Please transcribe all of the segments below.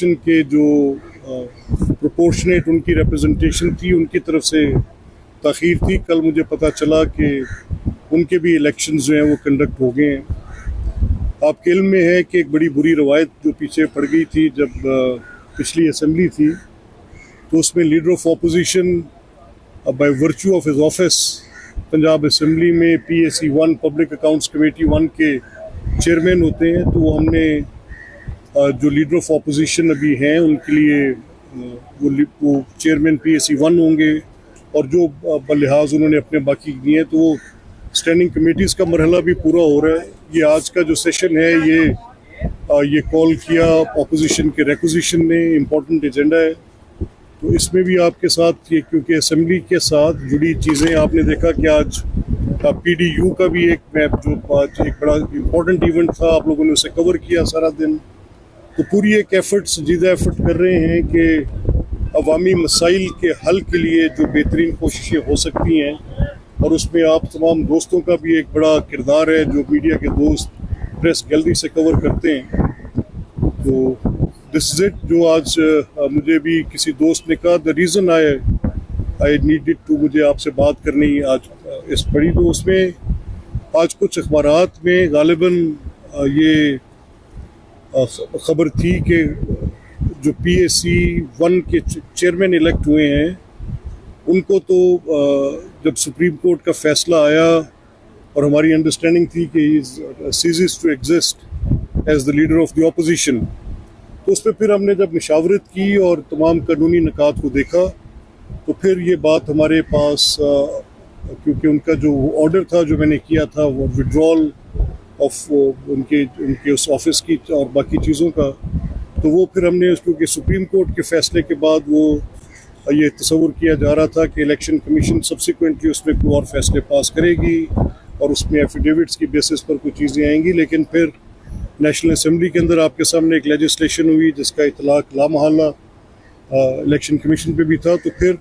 Election के जो proportionate उनकी रिप्रेजेंटेशन थी उनकी तरफ से ताख़ीर थी। कल मुझे पता चला कि उनके भी इलेक्शंस जो हैं वो कंडक्ट हो गए हैं। आपके इल्म में है कि एक बड़ी बुरी रवायत जो पीछे पड़ गई थी जब पिछली असम्बली थी, तो उसमें leader of opposition by virtue of his office Punjab assembly में PAC 1 पब्लिक अकाउंट्स कमेटी 1 के चेयरमैन होते हैं। तो हमने जो लीडर ऑफ अपोजिशन अभी हैं उनके लिए वो चेयरमैन PAC 1 होंगे, और जो बलिहाज उन्होंने अपने बाकी किए हैं तो वो स्टैंडिंग कमेटीज़ का मरहला भी पूरा हो रहा है। ये आज का जो सेशन है ये कॉल किया अपोजिशन के रेक्विजिशन ने, इम्पोर्टेंट एजेंडा है। तो इसमें भी आपके साथ ये, क्योंकि असम्बली के साथ जुड़ी चीज़ें, आपने देखा कि आज PDU का भी एक मैप जो आज एक बड़ा इम्पोर्टेंट इवेंट था, आप लोगों ने उसे कवर किया सारा दिन। तो पूरी एक संजीदा एफर्ट कर रहे हैं कि अवामी मसाइल के हल के लिए जो बेहतरीन कोशिशें हो सकती हैं, और उसमें आप तमाम दोस्तों का भी एक बड़ा किरदार है जो मीडिया के दोस्त प्रेस गैलरी से कवर करते हैं। तो दिस इज़ इट। जो आज मुझे भी किसी दोस्त ने कहा the reason I needed to, मुझे आपसे बात करनी आज इस पड़ी, तो उसमें आज कुछ अखबारात में गालिबन ये खबर थी कि जो PAC 1 के चेयरमैन इलेक्ट हुए हैं उनको तो जब सुप्रीम कोर्ट का फैसला आया और हमारी अंडरस्टैंडिंग थी कि he ceases to exist as the leader of the opposition, तो उस पर फिर हमने जब निशावरत की और तमाम कानूनी निकात को देखा, तो फिर ये बात हमारे पास क्योंकि उनका जो ऑर्डर था जो मैंने किया था वो विड्रॉल ऑफ उनके उस ऑफिस की और बाकी चीज़ों का, तो वो फिर हमने क्योंकि सुप्रीम कोर्ट के फैसले के बाद वो ये तस्वुर किया जा रहा था कि इलेक्शन कमीशन सब्सिक्वेंटली उसमें कोई और फैसले पास करेगी और उसमें एफिडेविट्स की बेसिस पर कुछ चीज़ें आएंगी। लेकिन फिर नेशनल असम्बली के अंदर आपके सामने एक लेजिस्लेशन हुई जिसका इतलाक लामहल्ला इलेक्शन कमीशन पे भी था, तो फिर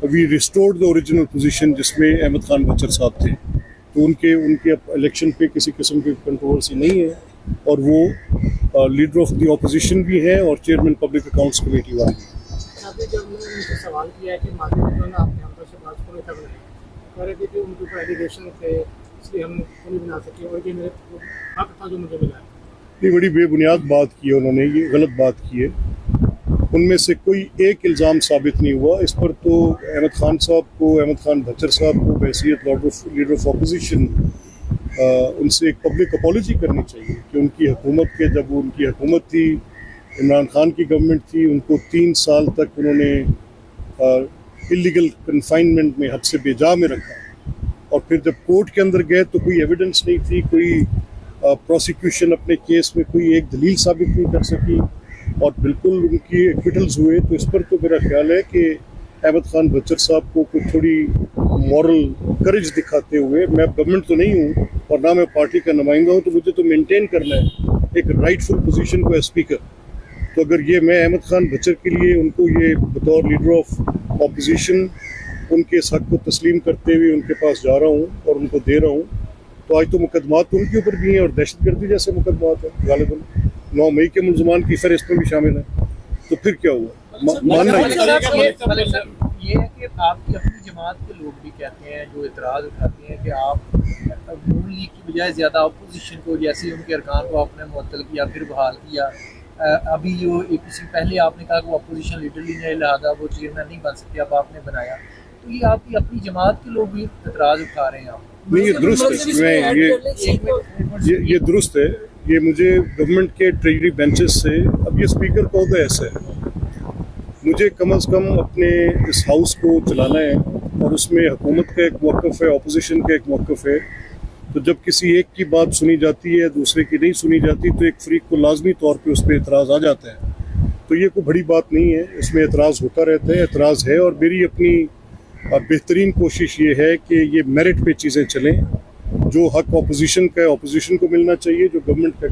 we restored the original position जिसमें अहमद खान बचर साहब थे। तो उनके इलेक्शन पे किसी किस्म की कंट्रोवर्सी नहीं है, और वो लीडर ऑफ द ऑपोजिशन भी हैं और चेयरमैन पब्लिक अकाउंट्स कमेटी 1 भी। आपने जब उनसे सवाल किया है कि माध्यम आपने हमसे से बात को लेकर कह रहे थे कि उनके ऊपर एलिगेशन थे इसलिए हम नहीं बना सके, और ये मेरे हक था जो मुझे मिला है। ये बड़ी बेबुनियाद बात की है उन्होंने, ये गलत बात की है। उनमें से कोई एक इल्ज़ाम साबित नहीं हुआ। इस पर तो अहमद खान बचर साहब को बहैसियत लीडर ऑफ अपोजिशन उनसे एक पब्लिक अपॉलजी करनी चाहिए कि उनकी हुकूमत के, जब उनकी हुकूमत थी, इमरान खान की गवर्नमेंट थी, उनको 3 साल तक उन्होंने इलीगल कन्फाइनमेंट में हद से बेजा में रखा, और फिर जब कोर्ट के अंदर गए तो कोई एविडेंस नहीं थी, कोई प्रोसिक्यूशन अपने केस में कोई एक दलील साबित नहीं कर सकी, और बिल्कुल उनकी एक्विटल्स हुए। तो इस पर तो मेरा ख्याल है कि अहमद खान बचर साहब को कुछ थोड़ी मॉरल करेज दिखाते हुए, मैं गवर्नमेंट तो नहीं हूँ और ना मैं पार्टी का नुमाइंदा हूँ, तो मुझे तो मेंटेन करना है एक राइटफुल पोजीशन को एज स्पीकर। तो अगर ये मैं अहमद खान बचर के लिए उनको ये बतौर लीडर ऑफ ऑपोजिशन उनके इस हक को तस्लीम करते हुए उनके पास जा रहा हूँ और उनको दे रहा हूँ, तो आज तो मुकदमात तो उनके ऊपर भी हैं और दहशतगर्दी जैसे मुकदमात हैं गालिबन 9 मई के मुलजमान की फहरिस्त में भी शामिल है। तो फिर क्या हुआ, मानना ये है कि आपकी अपनी जमात के लोग भी कहते हैं, जो इतराज़ उठाते हैं कि आप नून लीग की बजाय ज़्यादा अपोजिशन को, जैसे उनके अरकान को आपने मुअत्तल किया फिर बहाल किया। अभी जो किसी पहले आपने कहा कि वो अपोजिशन लीडर नहीं है, लिहाजा वो चेयरमैन नहीं बन सकते, अब आपने बनाया, तो ये आपकी अपनी जमात के लोग भी इतराज़ उठा रहे हैं। आप नहीं, ये दुरुस्त है, ये दुरुस्त है। ये मुझे गवर्नमेंट के ट्रेजरी बेंचेस से, अब ये स्पीकर का होता ऐसा है, मुझे कम से कम अपने इस हाउस को चलाना है और उसमें हुकूमत का एक मौक़िफ़ है, अपोजिशन का एक मौक़िफ़ है। तो जब किसी एक की बात सुनी जाती है, दूसरे की नहीं सुनी जाती, तो एक फ़रीक को लाजमी तौर पे उस पर एतराज़ आ जाता है। तो ये कोई बड़ी बात नहीं है, इसमें एतराज़ होता रहता है, एतराज़ है। और मेरी अपनी बेहतरीन कोशिश ये है कि ये मेरिट पे चीज़ें चलें, जो हक ऑपोजिशन का है ऑपोजिशन को मिलना चाहिए, जो गवर्नमेंट का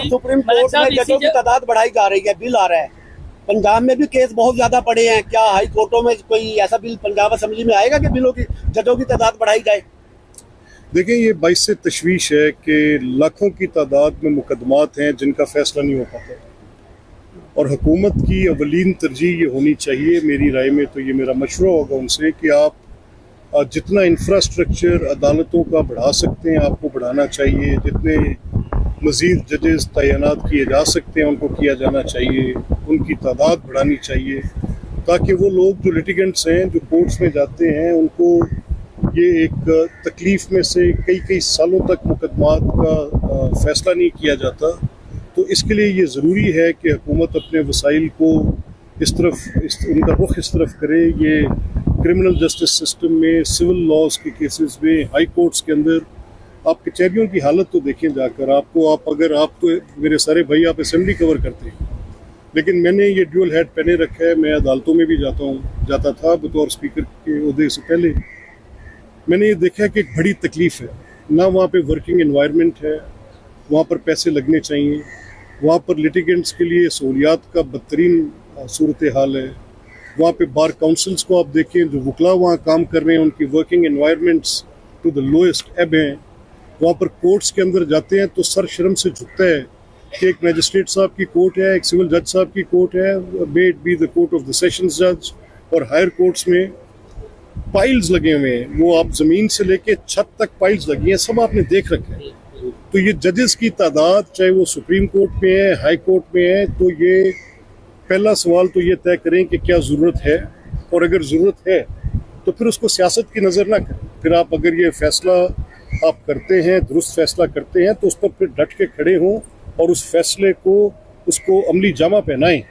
सुप्रीम कोर्ट में जजों की तादाद बढ़ाई जा रही है, बिल आ रहा है। पंजाब में भी केस बहुत ज्यादा पड़े हैं, क्या हाई कोर्टों में कोई ऐसा बिल पंजाब असेंबली में आएगा कि बिलों की जजों की तादाद बढ़ाई जाए? देखें, ये बाइस से तशवीश है कि लाखों की तादाद में मुकदमात हैं जिनका फैसला नहीं हो पाता, और हुकूमत की अवलीन तरजीह ये होनी चाहिए मेरी राय में, तो ये मेरा मशवरा होगा उनसे कि आप जितना इंफ्रास्ट्रक्चर अदालतों का बढ़ा सकते हैं आपको बढ़ाना चाहिए, जितने मज़ीद जजेस तैनात किए जा सकते हैं उनको किया जाना चाहिए, उनकी तादाद बढ़ानी चाहिए, ताकि वो लोग जो लिटिगेंट्स हैं जो कोर्ट्स में जाते हैं उनको ये एक तकलीफ़ में से कई सालों तक मुकदमात का फ़ैसला नहीं किया जाता। तो इसके लिए ये ज़रूरी है कि हुकूमत अपने वसाइल को उनका रुख इस तरफ करे। ये क्रिमिनल जस्टिस सिस्टम में, सिविल लॉज के केसेस में, हाई कोर्ट्स के अंदर आप कचहरियों की हालत तो देखें जाकर। आप तो मेरे सारे भाई आप असेंबली कवर करते हैं, लेकिन मैंने ये ड्यूल हेड पहने रखा है, मैं अदालतों में भी जाता था बतौर स्पीकर के ओहदे से पहले। मैंने ये देखा कि एक बड़ी तकलीफ़ है, ना वहाँ पे वर्किंग एनवायरनमेंट है, वहाँ पर पैसे लगने चाहिए, वहाँ पर लिटिगेंट्स के लिए सहूलियात का बदतरीन सूरत हाल है। वहाँ पे बार काउंसिल्स को आप देखें, जो वकला वहाँ काम कर रहे हैं उनकी working environments to the lowest ebb हैं। वहाँ पर कोर्ट्स के अंदर जाते हैं तो सर शर्म से झुकता है कि एक मैजिस्ट्रेट साहब की कोर्ट है, एक सिविल जज साहब की कोर्ट है, may it be the court of the sessions जज, और हायर कोर्ट्स में पाइल्स लगे हुए हैं, वो आप ज़मीन से लेके छत तक पाइल्स लगी हैं, सब आपने देख रखे हैं। तो ये जजेस की तादाद चाहे वो सुप्रीम कोर्ट में है, हाई कोर्ट में है, तो ये पहला सवाल तो ये तय करें कि क्या ज़रूरत है, और अगर ज़रूरत है तो फिर उसको सियासत की नज़र ना करें। फिर आप अगर ये फैसला आप करते हैं, दुरुस्त फैसला करते हैं, तो उस पर फिर डट के खड़े हों और उस फैसले को उसको अमली जामा पहनाएं।